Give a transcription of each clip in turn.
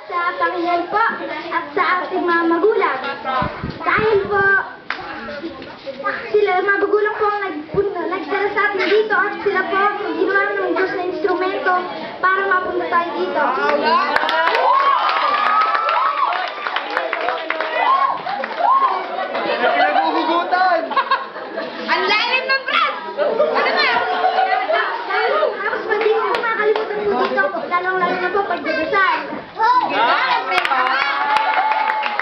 sa Panginoon po at sa ating mga magulang. Dahil po, sila, mga magulang po ang nagdala sa atin dito at sila po ang ginawa ng Diyos na instrumento para mapunta tayo dito. Pinaguhugutan! Ang lalim ng brass! Ano ba? Tapos pag di mo makakalimutan po dito, lalong-lalo na po pagdadasal.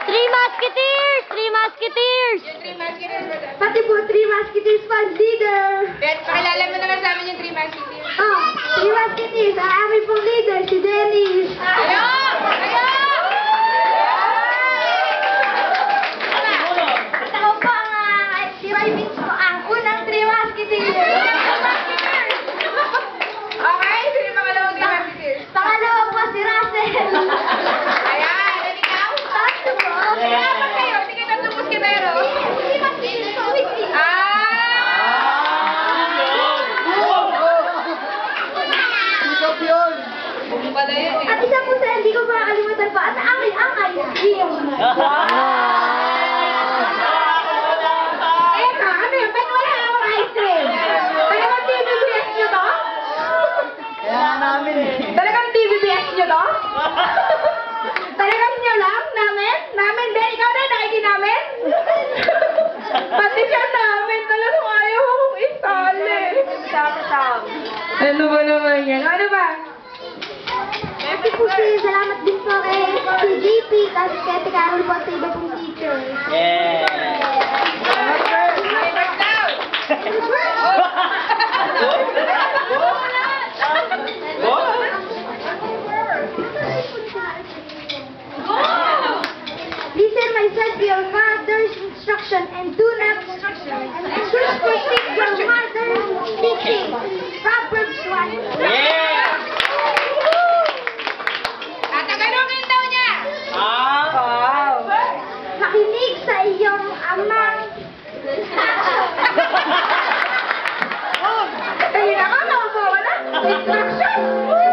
Three Musketeers! Three Musketeers! Yung 3 Musketeers. Pati po, Three Musketeers Fund Leader. Bet, pakilala mo naman sa amin yung 3 Musketeers. Oh, Three Musketeers, ang aming pong leader, si Dennis. Ayun! Ayun! At ako po si Roy Vince po, ang unang Three Musketeers. Okay, sino yung pangalawang 3 Musketeers? Pangalawa po si Russell. Ayan, and ikaw? Tatlo po. Kaya pa kayo, sige tatlong musketero. Three Musketeers po, weekly. Sikap yun! Kung pala yun eh. At isa po sa hindi ko makakalimutan po, at ang ice cream. Teka, ano yun? Ba't wala akong ice cream? Talagang TVBS nyo to? Kaya namin eh. Talagang TVBS nyo to? Talagang nyo lang? Namin? Namin din? Ikaw na nakiki namin? Pati siya namin. Talagang ayaw akong isali. Ano ba naman yan? Ano ba? Kasi po salamat din po kay JP, kasi kay Ate Carol po sa iba pong teacher. Listen, my son, to your father's instruction and do not forsake your mother's teaching. Proverbs 1. Tatagalogin daw niya! Makinig sa iyong amang... Ay, naka, naupo ka na? Instruction!